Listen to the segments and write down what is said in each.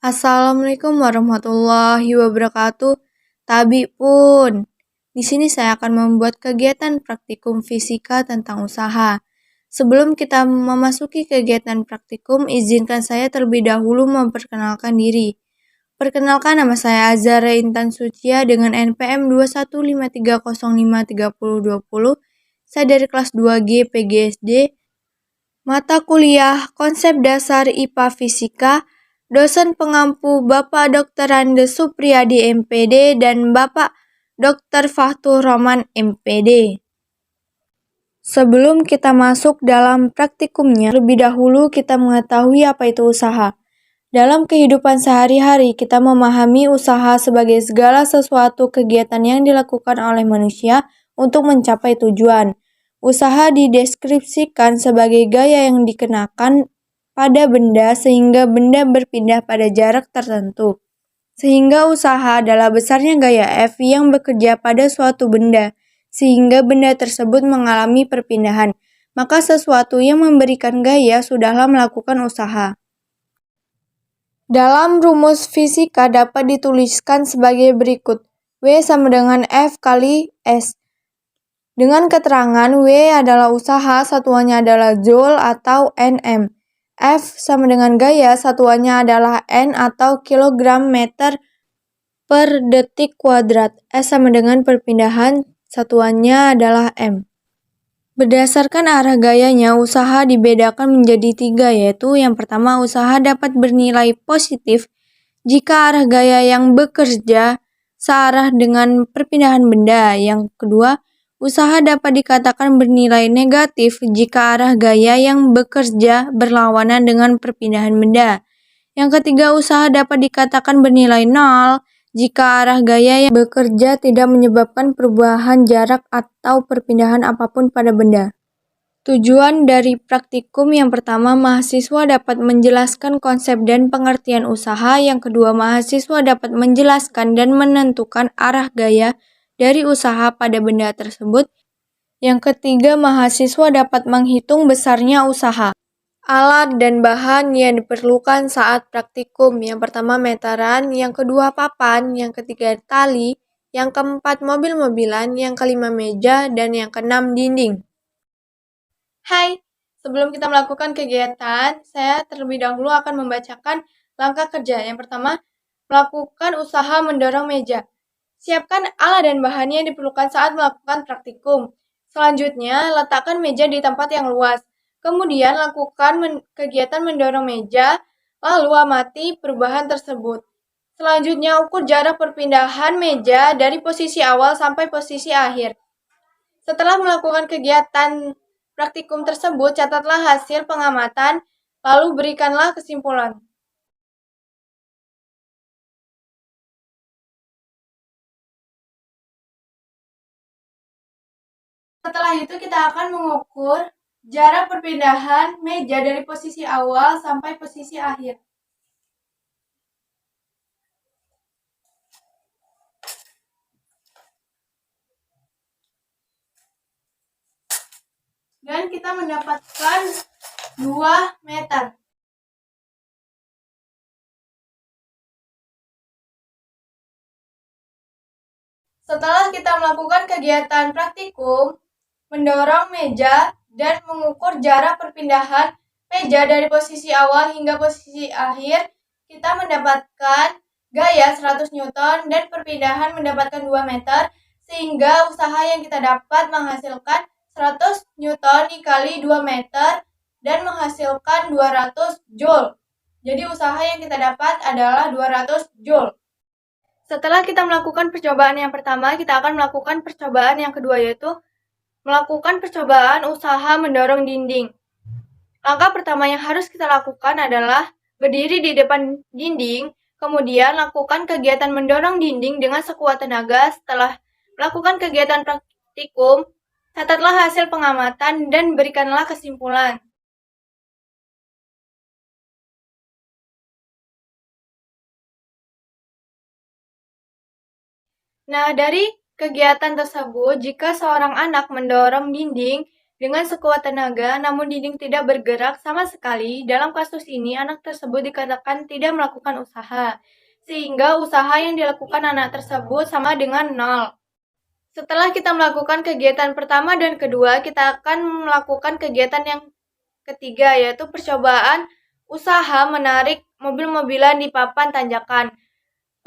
Assalamualaikum warahmatullahi wabarakatuh. Tabi pun. Di sini saya akan membuat kegiatan praktikum fisika tentang usaha. Sebelum kita memasuki kegiatan praktikum, izinkan saya terlebih dahulu memperkenalkan diri. Perkenalkan, nama saya Azara Intan Sucia dengan NPM 21530530020. Saya dari kelas 2G PGSD. Mata kuliah Konsep Dasar IPA Fisika. Dosen pengampu Bapak Dr. Andes Supriyadi MPD dan Bapak Dr. Fahtur Rahman MPD. Sebelum kita masuk dalam praktikumnya, lebih dahulu kita mengetahui apa itu usaha. Dalam kehidupan sehari-hari, kita memahami usaha sebagai segala sesuatu kegiatan yang dilakukan oleh manusia untuk mencapai tujuan. Usaha dideskripsikan sebagai gaya yang dikenakan pada benda sehingga benda berpindah pada jarak tertentu. Sehingga usaha adalah besarnya gaya F yang bekerja pada suatu benda, sehingga benda tersebut mengalami perpindahan. Maka sesuatu yang memberikan gaya sudahlah melakukan usaha. Dalam rumus fisika dapat dituliskan sebagai berikut. W sama dengan F kali S. Dengan keterangan W adalah usaha, satuannya adalah Joule atau Nm. F sama dengan gaya, satuannya adalah N atau kilogram meter per detik kuadrat. S sama dengan perpindahan, satuannya adalah M. Berdasarkan arah gayanya, usaha dibedakan menjadi 3, yaitu yang pertama, usaha dapat bernilai positif jika arah gaya yang bekerja searah dengan perpindahan benda. Yang kedua, usaha dapat dikatakan bernilai negatif jika arah gaya yang bekerja berlawanan dengan perpindahan benda. Yang ketiga, usaha dapat dikatakan bernilai 0 jika arah gaya yang bekerja tidak menyebabkan perubahan jarak atau perpindahan apapun pada benda. Tujuan dari praktikum yang pertama, mahasiswa dapat menjelaskan konsep dan pengertian usaha. Yang kedua, mahasiswa dapat menjelaskan dan menentukan arah gaya dari usaha pada benda tersebut. Yang ketiga, mahasiswa dapat menghitung besarnya usaha. Alat dan bahan yang diperlukan saat praktikum. Yang pertama meteran, yang kedua papan, yang ketiga tali, yang keempat mobil-mobilan, yang kelima meja, dan yang keenam dinding. Hai, sebelum kita melakukan kegiatan, saya terlebih dahulu akan membacakan langkah kerja. Yang pertama, melakukan usaha mendorong meja. Siapkan alat dan bahan yang diperlukan saat melakukan praktikum. Selanjutnya, letakkan meja di tempat yang luas. Kemudian, lakukan kegiatan mendorong meja, lalu amati perubahan tersebut. Selanjutnya, ukur jarak perpindahan meja dari posisi awal sampai posisi akhir. Setelah melakukan kegiatan praktikum tersebut, catatlah hasil pengamatan, lalu berikanlah kesimpulan. Setelah itu kita akan mengukur jarak perpindahan meja dari posisi awal sampai posisi akhir. Dan kita mendapatkan 2 meter. Setelah kita melakukan kegiatan praktikum, mendorong meja dan mengukur jarak perpindahan meja dari posisi awal hingga posisi akhir, kita mendapatkan gaya 100 Newton dan perpindahan mendapatkan 2 meter, sehingga usaha yang kita dapat menghasilkan 100 Newton dikali 2 meter dan menghasilkan 200 Joule. Jadi usaha yang kita dapat adalah 200 Joule. Setelah kita melakukan percobaan yang pertama, kita akan melakukan percobaan yang kedua, yaitu melakukan percobaan usaha mendorong dinding. Langkah pertama yang harus kita lakukan adalah berdiri di depan dinding, kemudian lakukan kegiatan mendorong dinding dengan sekuat tenaga. Setelah melakukan kegiatan praktikum, catatlah hasil pengamatan dan berikanlah kesimpulan. Nah, dari kegiatan tersebut, jika seorang anak mendorong dinding dengan sekuat tenaga, namun dinding tidak bergerak sama sekali. Dalam kasus ini, anak tersebut dikatakan tidak melakukan usaha, sehingga usaha yang dilakukan anak tersebut sama dengan nol. Setelah kita melakukan kegiatan pertama dan kedua, kita akan melakukan kegiatan yang ketiga, yaitu percobaan usaha menarik mobil-mobilan di papan tanjakan.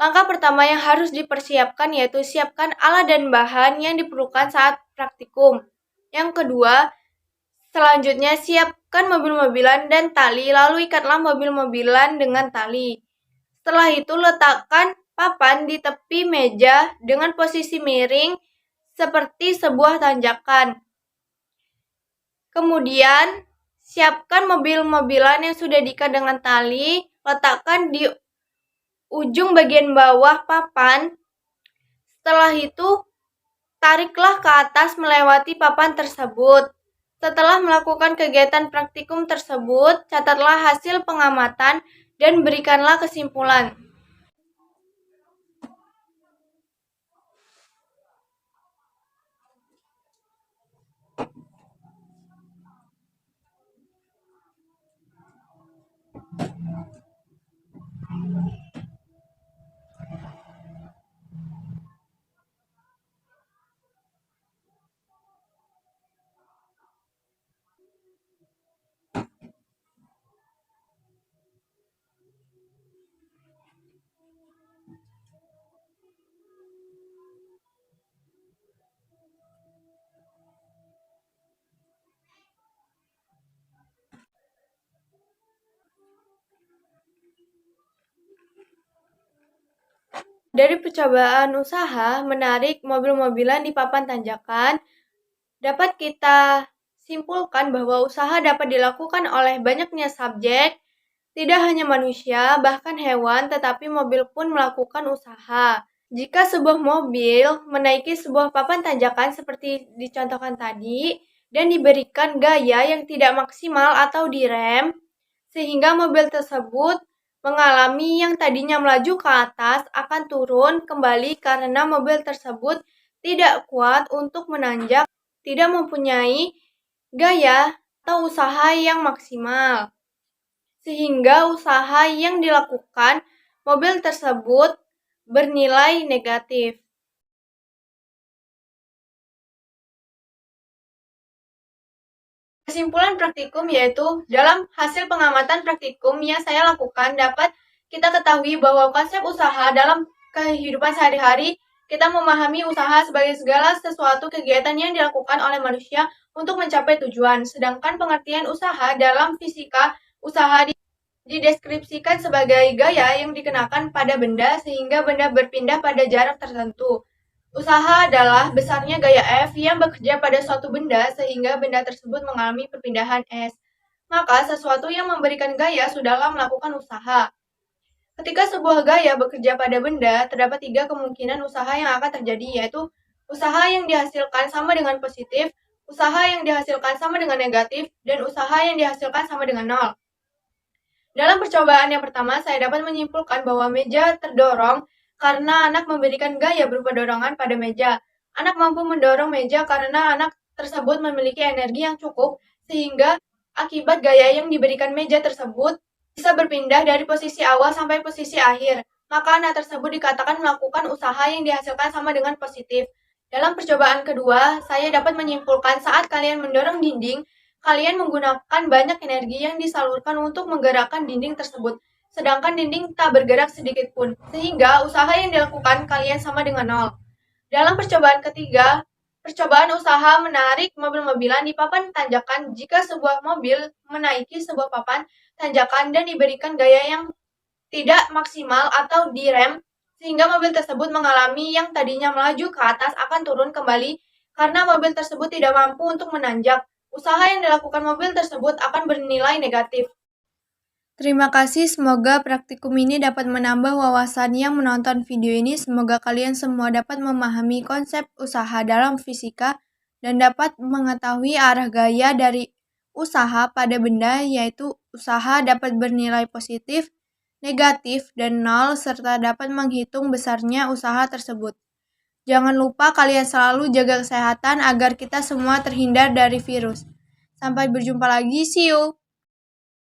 Langkah pertama yang harus dipersiapkan yaitu siapkan alat dan bahan yang diperlukan saat praktikum. Yang kedua, selanjutnya siapkan mobil-mobilan dan tali, lalu ikatlah mobil-mobilan dengan tali. Setelah itu letakkan papan di tepi meja dengan posisi miring seperti sebuah tanjakan. Kemudian, siapkan mobil-mobilan yang sudah diikat dengan tali, letakkan di ujung bagian bawah papan. Setelah itu, tariklah ke atas melewati papan tersebut. Setelah melakukan kegiatan praktikum tersebut, catatlah hasil pengamatan dan berikanlah kesimpulan. Dari percobaan usaha menarik mobil-mobilan di papan tanjakan, dapat kita simpulkan bahwa usaha dapat dilakukan oleh banyaknya subjek, tidak hanya manusia, bahkan hewan, tetapi mobil pun melakukan usaha. Jika sebuah mobil menaiki sebuah papan tanjakan seperti dicontohkan tadi, dan diberikan gaya yang tidak maksimal atau direm, sehingga mobil tersebut mengalami yang tadinya melaju ke atas akan turun kembali karena mobil tersebut tidak kuat untuk menanjak, tidak mempunyai gaya atau usaha yang maksimal. Sehingga usaha yang dilakukan mobil tersebut bernilai negatif. Kesimpulan praktikum yaitu dalam hasil pengamatan praktikum yang saya lakukan dapat kita ketahui bahwa konsep usaha dalam kehidupan sehari-hari kita memahami usaha sebagai segala sesuatu kegiatan yang dilakukan oleh manusia untuk mencapai tujuan. Sedangkan pengertian usaha dalam fisika, usaha dideskripsikan sebagai gaya yang dikenakan pada benda sehingga benda berpindah pada jarak tertentu. Usaha adalah besarnya gaya F yang bekerja pada suatu benda sehingga benda tersebut mengalami perpindahan S. Maka sesuatu yang memberikan gaya sudahlah melakukan usaha. Ketika sebuah gaya bekerja pada benda, terdapat 3 kemungkinan usaha yang akan terjadi, yaitu usaha yang dihasilkan sama dengan positif, usaha yang dihasilkan sama dengan negatif, dan usaha yang dihasilkan sama dengan nol. Dalam percobaan yang pertama, saya dapat menyimpulkan bahwa meja terdorong karena anak memberikan gaya berupa dorongan pada meja. Anak mampu mendorong meja karena anak tersebut memiliki energi yang cukup, sehingga akibat gaya yang diberikan meja tersebut bisa berpindah dari posisi awal sampai posisi akhir. Maka anak tersebut dikatakan melakukan usaha yang dihasilkan sama dengan positif. Dalam percobaan kedua, saya dapat menyimpulkan saat kalian mendorong dinding, kalian menggunakan banyak energi yang disalurkan untuk menggerakkan dinding tersebut. Sedangkan dinding tak bergerak sedikit pun, sehingga usaha yang dilakukan kalian sama dengan nol. Dalam percobaan ketiga, percobaan usaha menarik mobil-mobilan di papan tanjakan jika sebuah mobil menaiki sebuah papan tanjakan dan diberikan gaya yang tidak maksimal atau direm, sehingga mobil tersebut mengalami yang tadinya melaju ke atas akan turun kembali karena mobil tersebut tidak mampu untuk menanjak. Usaha yang dilakukan mobil tersebut akan bernilai negatif. Terima kasih, semoga praktikum ini dapat menambah wawasan yang menonton video ini. Semoga kalian semua dapat memahami konsep usaha dalam fisika dan dapat mengetahui arah gaya dari usaha pada benda, yaitu usaha dapat bernilai positif, negatif, dan nol, serta dapat menghitung besarnya usaha tersebut. Jangan lupa kalian selalu jaga kesehatan agar kita semua terhindar dari virus. Sampai berjumpa lagi, see you!